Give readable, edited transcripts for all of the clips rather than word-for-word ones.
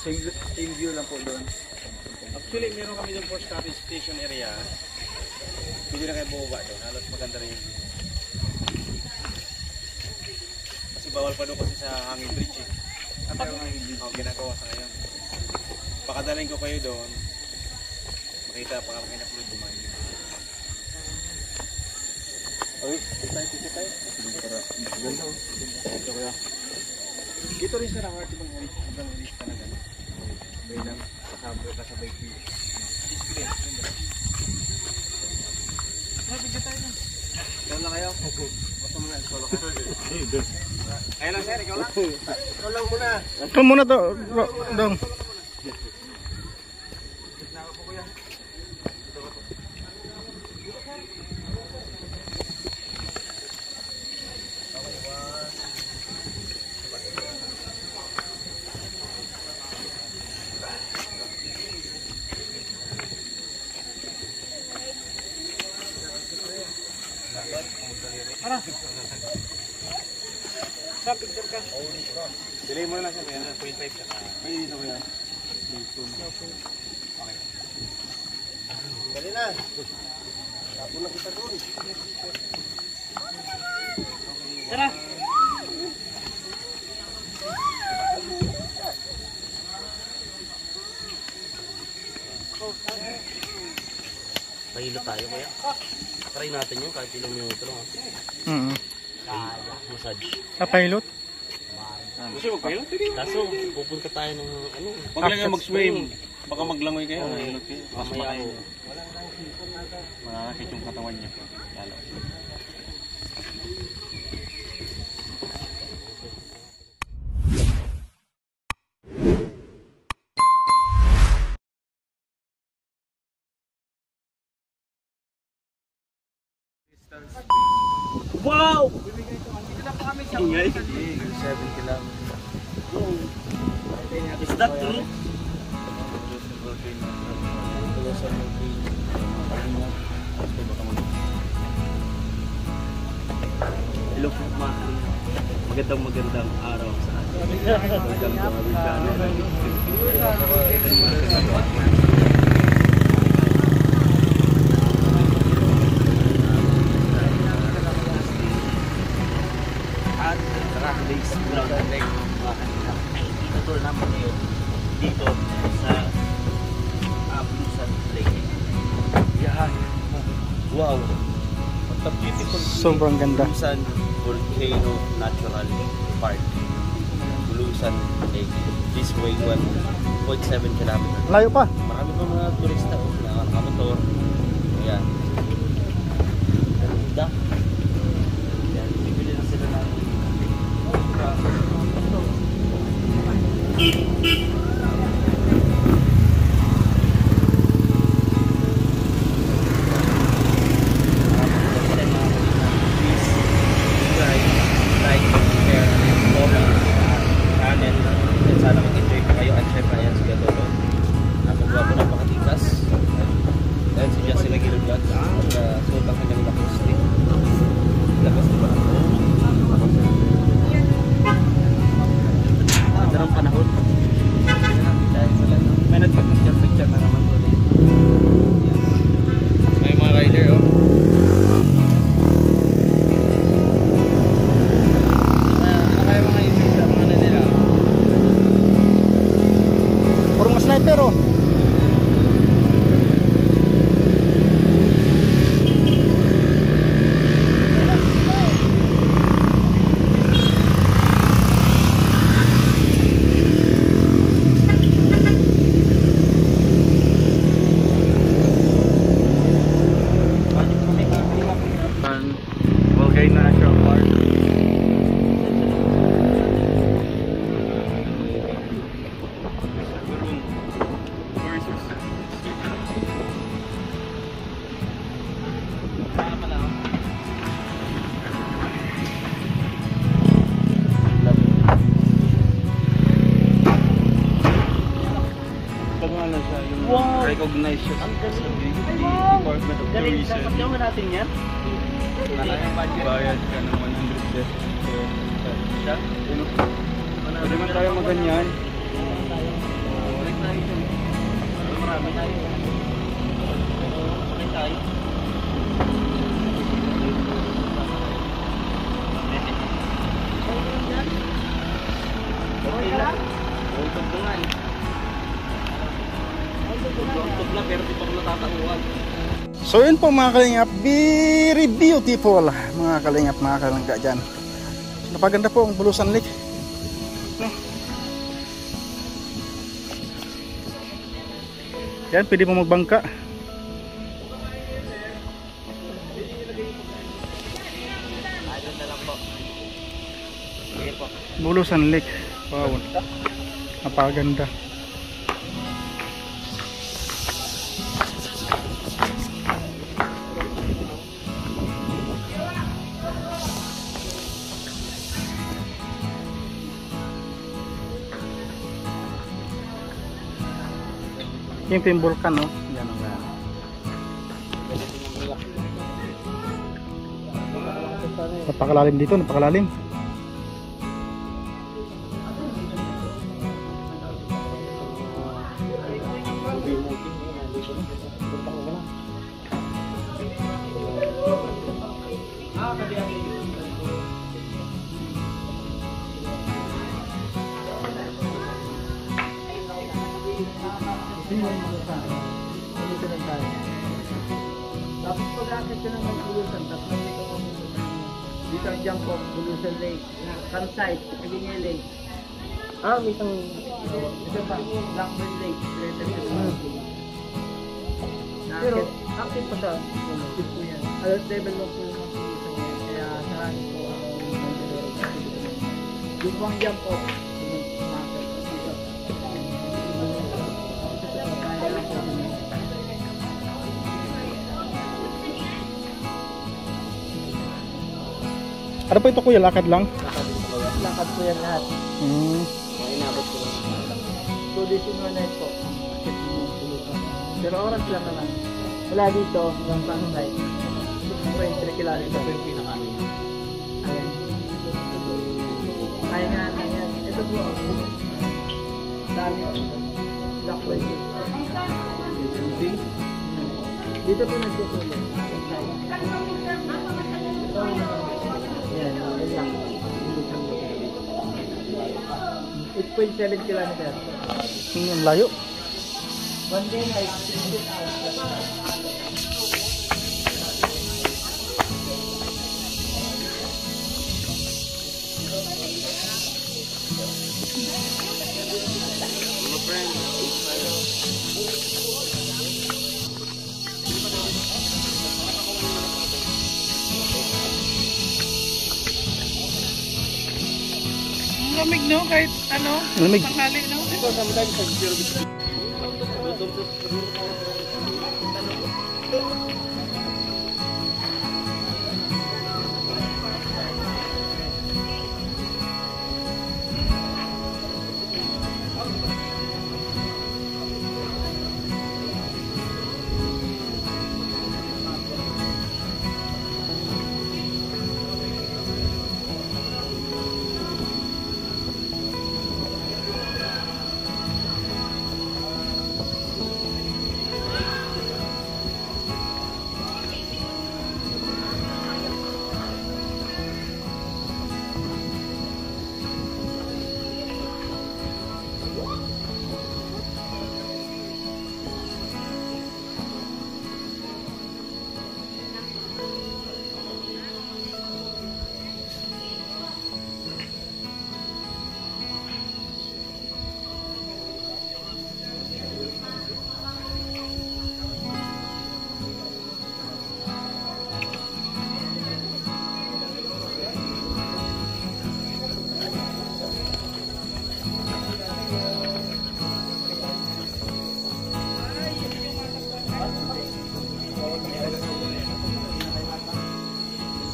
Same view lang po doon. Actually, meron kami doon for storage station area. Pwede na kayo bumaba doon. Halos maganda rin yung view. Kasi bawal pa doon kasi sa hanging bridge eh. Ginagawa sa ngayon. Pakadaling ko kayo doon. Makita pa kami na pulo dumaan. Oy, kita tayo. Ganda oh. Ito kaya. Dito rin sa Heart ibang ulit talaga. Sabay lang, kasabay ko. Experience. Video tayo na. Ikaw lang kayo? Basta muna, solo ka. Kaya lang sir, ikaw lang? Ikaw lang muna. Ikaw muna to, dong. Gitna ka po kuya. Para. Sa picture ka. Delay mo na lang siya kaya 0.5 siya. Pwede dito kuya. Okay. Dali na. Tapos na kita doon. Tara. Mahilo tayo kaya. Try natin yun kahit ilang minuto lang. Massage. Kapilot? Gusto mo pilot? Kaso pupunta tayo ng ano. Huwag lang kayo mag-swim. Baka maglangoy kayo. Mamaya ako. Makakakit yung katawan niya. Lalo. Wow! Dito lang po kami sa Ingay. 7 kilometers. Is that true? Hello po mga magandang araw sa atin. Welcome to our channel. At today's vlog ay itutur naman ngayon dito sa Bulusan Lake. Yan. Wow. What a beautiful Sobrang ganda. Bulusan Volcano Natural Park. Bulusan Lake. This way 1.7 kilometers. Layo pa. Marami pa mga turista na nakamotor. Ayan. Ganda. Ayan. Bibili na sila ng sana mag-enjoy pa kayo at syempre ayan si Gatolo napagwapo ng pakatikas dahil si Justin nag-ilog vlogs at suot ang kanyang lakoste lakas diba ganda ng panahon May nag-picture na naman po. may mga rider oh sniper oh. Volcano National Park. wow Recognize siya sa Department of galing Tourism. kasama natin yan Bayad ka ng 100 pesos. So, siya? Pwede man tayo maganyan. marami na yun. May tayo. Okay lang. Untog ko nga eh. Untog lang pero di pa ko natatauhan. So yun po mga kalingap, very beautiful mga kalingap, mga kalangga dyan. Napaganda po ang Bulusan Lake. Yan, pwede mo magbangka. Ayun na lang po. Sige po. Bulusan Lake. Wow. Napaganda. Yung vulkan, no? Yan ang napakalalim dito, napakalalim. Tapos pag-akit ka ng Bulusan, tapos dito ang jump off, Bulusan Lake, campsite, Kalinga Lake. May isang... Ito pa, Blackbird Lake, Pero, active pa siya. alert level mo po yung Bulusan Lake, kaya saan po ang yung pang jump off, Ano po ito kuya? Lakad lang? lakad po yan lahat. Inabot ko lang. 2 days in 1 night po. Pero oras lang naman. Wala dito, hanggang campsite. 2.3 kilometers. Ito yung pinaka-ano. Ayan. Kaya nga, ayan. Ito po. Dami. Blackbird Lake. Dito po nagtutulog. Ayan, yun lang. 8.7 kilometers. Ang layo. One day night, 16 hours. Lamig no, kahit ano, Lamig. tanghali no. Ito, sometimes pag-zero.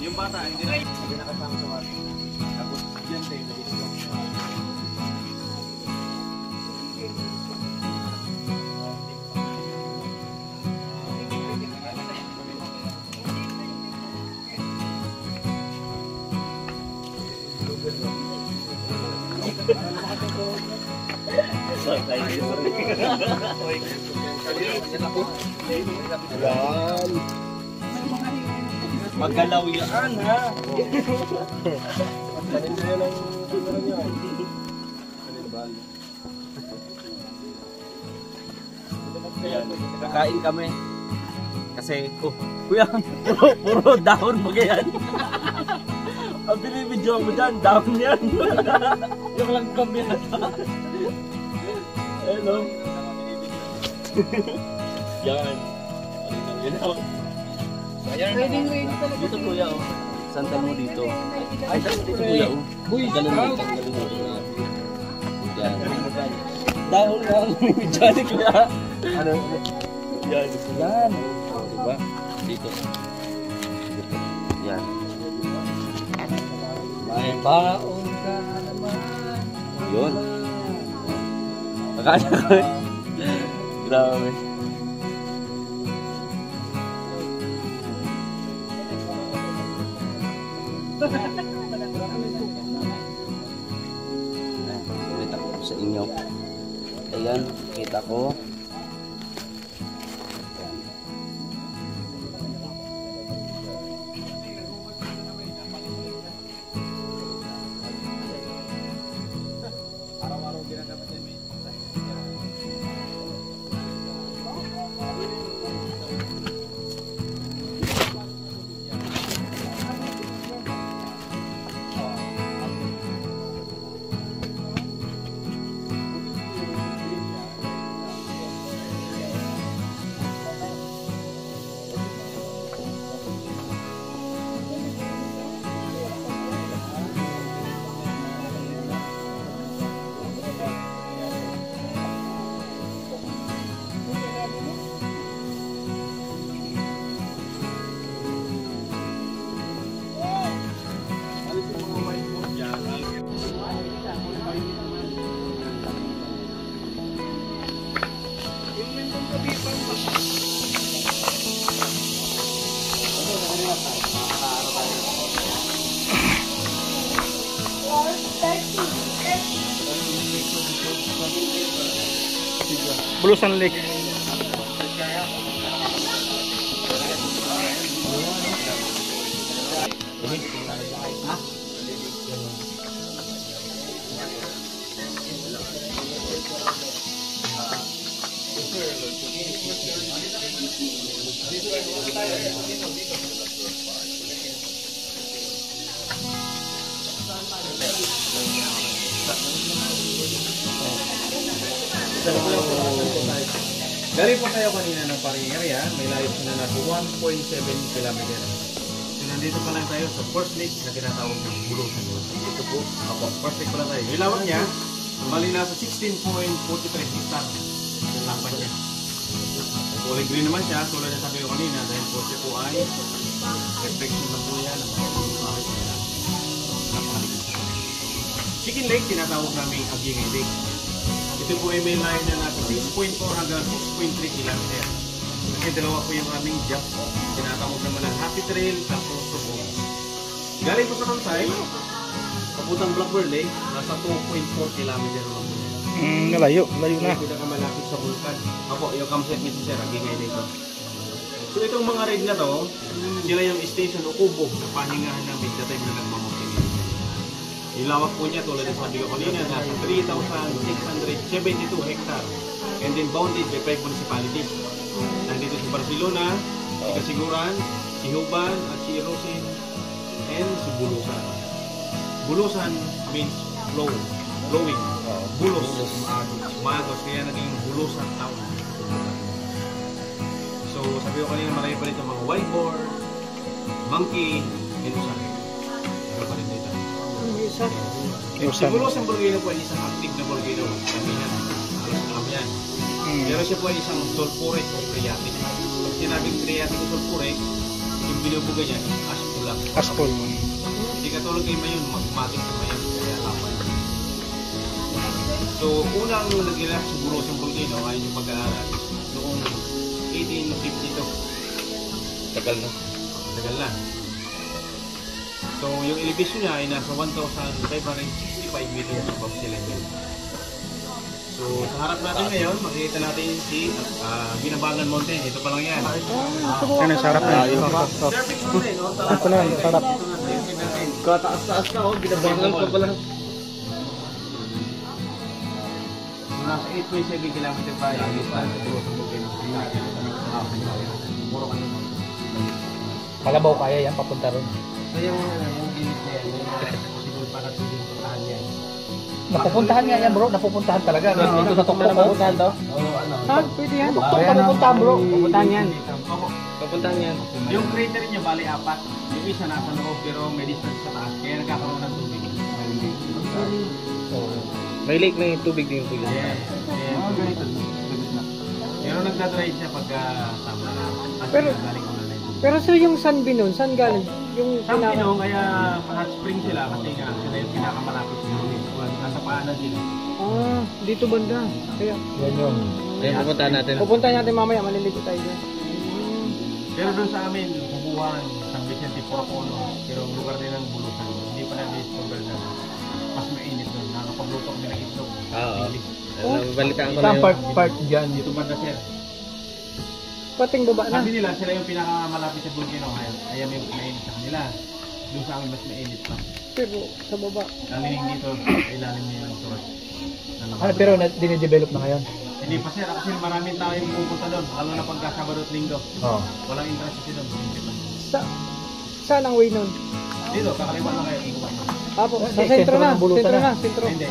Yung bata, hindi nakasama sa mga. Tapos, yan tayo nag-isip. Yan. Magalaw yan, ha? Kanin sa'yo ng camera niya. Ayan, kakain kami. Kasi, kuya, puro dahon mo yan. Ang binibidyo mo dyan, dahon yan. Yung lang kami na. Hello. Yan. Ready talaga. Dito kuya, oh. Santan mo dito. Ay, dito kuya, oh. Uy, galon mo. Yan. Dahon lang. Diyan kuya. Ano? Yan. Yan. Oh, diba? Dito. Yan. May baon ka naman. Yun. Akala ko. Grabe. Ulit ako sa inyo. Ayan, kita ko. Bulusan Lake. Galing po tayo kanina ng Paring area, may layo na na 1.7 km. So nandito pa lang tayo sa first lake na tinatawag ng Bulusan. Ito po, ako, first lake pa lang tayo. Yung lawan niya, mali nasa 16.43 hectare. Yung lapan niya. Kulay green naman siya, tulad na sabi ko kanina, dahil po siya po ay reflection ng buya ng mga kahit nila. Chicken Lake, tinatawag namin Agingay Lake. Ito po ay may line na nasa 6.4 hanggang 6.3 km. Kasi dalawa po yung aming jump. Tinatawag naman ng Happy Trail tapos Subo. Galing po sa Kansay, papuntang Blackbird Lake, nasa 2.4 km lang po. Layo na. Ito pinakamalapit sa vulkan. Ako, yung campsite mismo sir, Agingay dito. So itong mga ride na to, sila yung station o kubo na pahingahan namin sa time na nagmamountain. Yung lawak po niya, tulad ng sabi ko kanina, nasa 3,672 hectare. And then bounded by 5 municipalities. Nandito si Barcelona, si Kasiguran, si Huban, at si Irosin, and si Bulusan. Bulusan means flow, flowing. Bulos, maagos, kaya naging Bulusan town. So sabi ko kanina, marami pa rito mga wild boar, monkey, and usan. Ano pa rin dito? Si Bulusan Volcano po ay isang active na volcano. Kamihan, alas alam yan. Pero siya po ay isang sulfuric o phreatic. Pag sinabing phreatic o sulfuric, yung binubuga niya, ashful lang. Aspol. Hindi katulad kay Mayon, magmatic sa Mayon, kaya lapan. So, unang nag-relax sa Bulusan Volcano, ayon yung pag-aaral, noong 1852. Tagal na. Tagal na. So, yung elevation niya ay nasa 1,565 meters above sea level. So, So, sa harap natin ngayon, makikita natin si Binabangan Mountain. Ito pa lang yan. Yan ang sarap na. Surfing Mountain, no? Ito na, sarap. Kataas-taas na oh, binabangan pa pala. Nasa 8.7 kilometer pa yung distance sa Tulos ng Bukino. Puro ka naman. Kalabaw kaya yan, papunta ron. So yung gilid na yan, siguro para puntahan yan. Napupuntahan nga yan bro, napupuntahan talaga. Dito sa tuktok ko. Oo, ano. Ha? Pwede yan. Tuktok ka pupuntahan bro. Pupuntahan yan. Papuntahan yan. Yung crater niya bali 4. Yung isa nasa loob pero may distance sa taas. Kaya nagkakaroon ng tubig. May lake na yung tubig din po yun. Yes. Pero nagdadry siya pagka tama na. Kasi Pero- galing ko na lang. Pero sir, yung Sunbeam nun, saan galing? Yung Sa pinaka... Pinong, kaya hot spring sila kasi nga sila yung pinakamalapit sa Pilipinas. Nasa paanan sila. Ah, dito banda. Kaya, Yan yun. Ayun, pupuntahan natin. pupunta natin mamaya, maliligo tayo dyan. Pero doon sa amin, Bubuhan, San Vicente, Porocono, pero lugar din ng Bulusan. Hindi pa na-discover na mas mainit doon. Nakakapagluto kami ng itlog. Oo. Balitaan ko na Saan yun. part dyan? Dito banda sir. Pating baba na. Sabi nila, sila yung pinakamalapit sa Bulgino. Kaya may mainit sa kanila. Doon sa amin mas mainit pa. Pero sa baba. Lalining dito, ilalim niya yung source. Ano, pero dinidevelop na ngayon? Hindi pa sir, kasi maraming tao yung pupunta doon. Lalo na pagka Sabado at Linggo. Oo. Walang interest kasi doon. Saan ang way nun? Dito, kakaliwa lang kayo. Ikuha nyo. Apo, sa Hindi, sentro sentro na. ng Bulusan Sentro na. na, sentro. Hindi.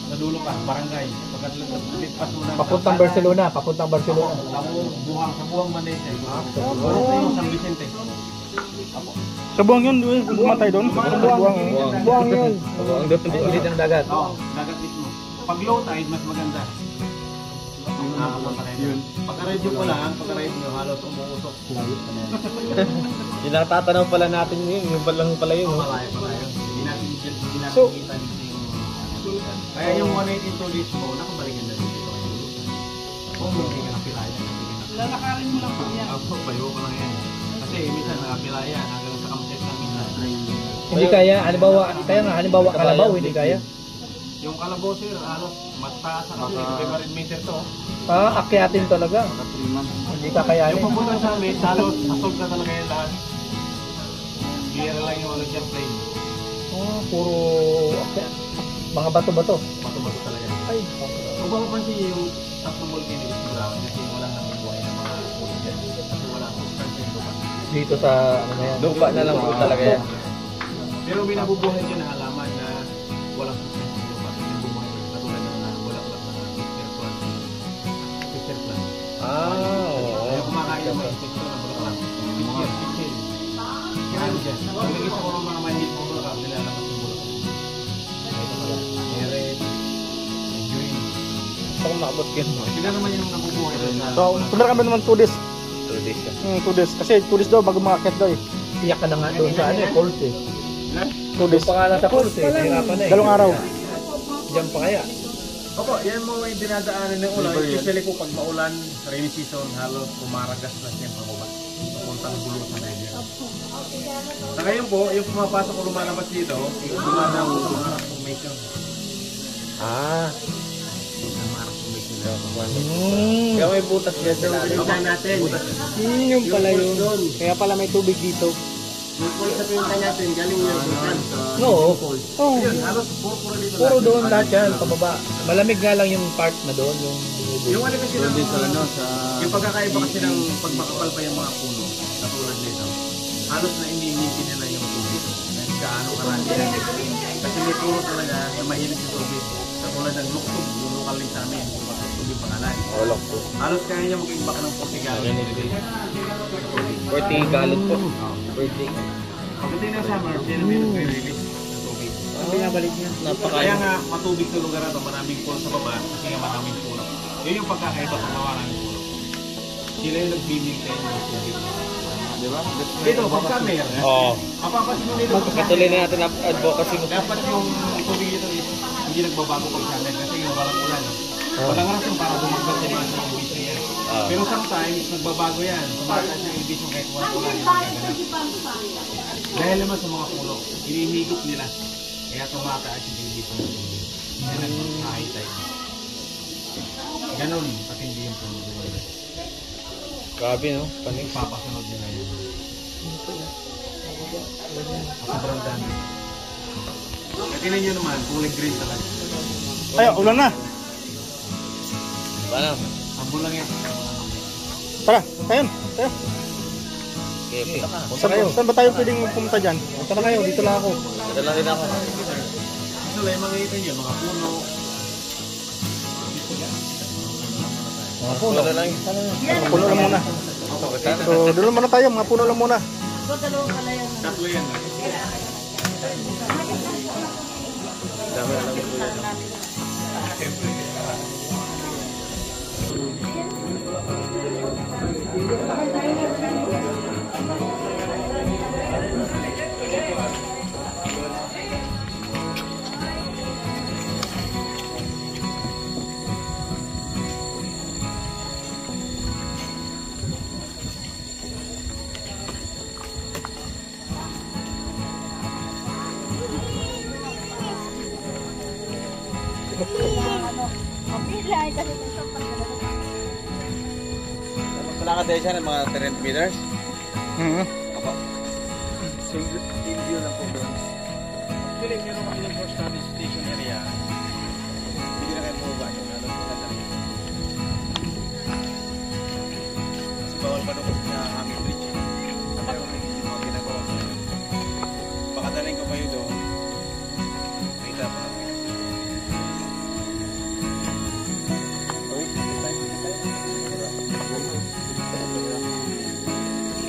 Sa dulo pa, barangay. Pagkatlipas mo na. Papuntang Barcelona, papuntang Barcelona. Sa buwang Manete. Oras na yung San Vicente. Sa buwang yun, pumatay doon. Sa buwang. Buwang yun. Ang ulit ng dagat. Oo, dagat mismo. Pag low tide, mas maganda. Yun. Pagka-radio ko lang, pagka-radio nyo, halos umuusok. Yung natatanaw pala natin yun, yung palang pala yun. Oh. Malayo. Hindi natin So- kita dito yung... Kaya yung 182 days mo, nakabalikan na dito. Kung hindi ka napilaya. Lalakarin mo lang po yan. Ako, bayo ko lang yan. Kasi minsan nakapilaya, hanggang sa kamset ng minsan. Hindi kaya, halimbawa kalabaw, hindi kaya. Yung kalabaw sir, halos mataas sa kasi, 500 meter to. Akyatin talaga. Hindi kakayanin. Yung papunta sa amin, halos asog na talaga yan lahat. Clear lang yung ano dyan plane. Puro mga bato-bato. Bato-bato talaga. Ay, Kung mapapansin niyo yung tatlong volcano is ground kasi walang nabubuhay ng mga puno dyan. Kasi wala akong start yung lupa. Dito sa ano na yan. Lupa na lang po talaga yan. Pero may nabubuhay dyan na halaman na walang suspense yung lupa. Yung nabubuhay dyan. Katulad ng wala-wala na pitcher plant. Kaya kumakain ng mga insekto na bulaklak. Pitcher, pitcher. Ano dyan? Pag nag-isa ko ng mga mahit mo bulaklak, nilalabas yung bulaklak. Ito pala. May red, may green. Saan makabot yun? Sila naman yung nabubuhay doon na... So, punta kami naman 2 days. 2 days ka. 2 days. Kasi 2 days daw bago makakit daw eh. Iyak ka na nga doon sa falls eh. 2 days. Pa nga lang sa falls eh. Hirapan na eh. 2 araw. Diyan pa kaya. Opo, yan mo yung dinadaanan ng ulan. Especially po pag maulan, rainy season, halos kumaragas na siya pababa. Papuntang Bulusan na yun. Sa ngayon po, yung pumapasok o lumalabas dito, yung dumadang Marak Formation. Yung Marak Formation. Kaya may butas dyan sa lalim. Pinuntahan natin. yung pala yun. Kaya pala may tubig dito. Yung falls sa pinuntahan natin, galing yung Bulusan. Oo. Oh, Yun, halos puro dito. Puro doon lahat yan, pababa. Malamig nga lang yung part na doon. Yung ano kasi ng, yung pagkakaiba kasi ng pag makapal pa yung mga puno, katulad nito, halos na iniiniti nila yung tubig. Gaano karami yan. Kasi may puno talaga na mahilig sa tubig. Katulad ng luktog, yung lokal din sa amin, yung luktog yung pangalan. Olok po. Halos kaya niya mag-imbak ng 40 gallon. 40 galon po. Per day. Pagdating ng summer, siya na may nagre-release ng tubig. pinabalik niya. Kaya nga matubig sa lugar na ito, maraming pool sa baba, kasi nga maraming puno. Yun yung pagkakaiba sa mga maraming puno. Sila yung nag-maintain ng tubig. Diba? Dito, pagka mayor, Oo. mapapansin mo dito, Patuloy na natin ang advocacy mo. dapat yung tubig dito is hindi nagbabago pag summer kasi yung walang ulan. Walang rason para bumagsak sa mga elevation yan. Pero sometimes, nagbabago yan. Tumataas yung elevation kahit walang ulan. Dahil naman sa mga puno, hinihigop nila. Kaya tumataas yung elevation ng tubig. Yan ang high tide. Ganun, at hindi yung puno. Grabe, no? Panig. Papasunod nila yun. Sobrang dami. Tingnan nyo naman, kulay green talaga. Ay, ulan na. Paano? Ambul lang yan. Tara, tayo. Tayo. Okay, punta ka. Saan ba tayo pwedeng pumunta dyan? Punta na kayo, dito lang ako. Dito lang din ako. So, may makikita nyo, mga puno. Mga puno. Puno lang. Mga puno lang muna. So, doon muna tayo. Mga puno lang muna. Tatlo yan. Dami na lang ito yan. Kailangan tayo siya ng mga 300 meters. Ako. In view lang po doon. Actually, meron kami ng first study station area. Hindi na kayo po ba yung meron po na dali. Kasi bawal pa doon sa aming bridge. Pero hindi mo ginagawa ko. Baka daling ko kayo doon. Kita pa.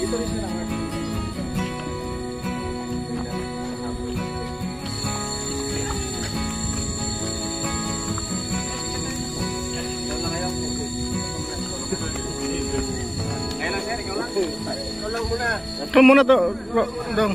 Ito rin siya ng art. Ito muna to. Dong.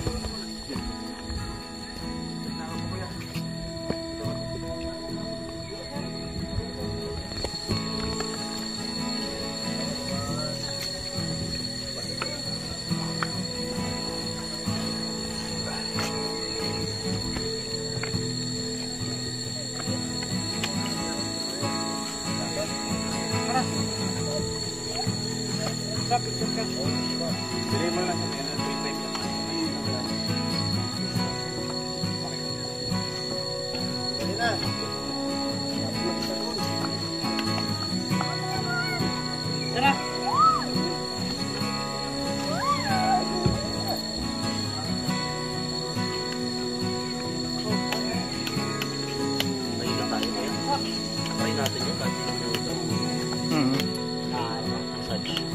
Try natin yun.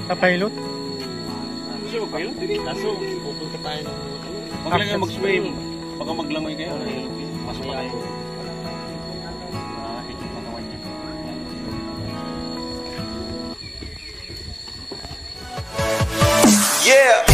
Sa pilot? Gusto mo kayo? Kaso, pupunta tayo ng... Huwag lang kayo mag-swim. Baka maglangoy kayo. Mas pa kayo. Ito magawa niya. Yeah.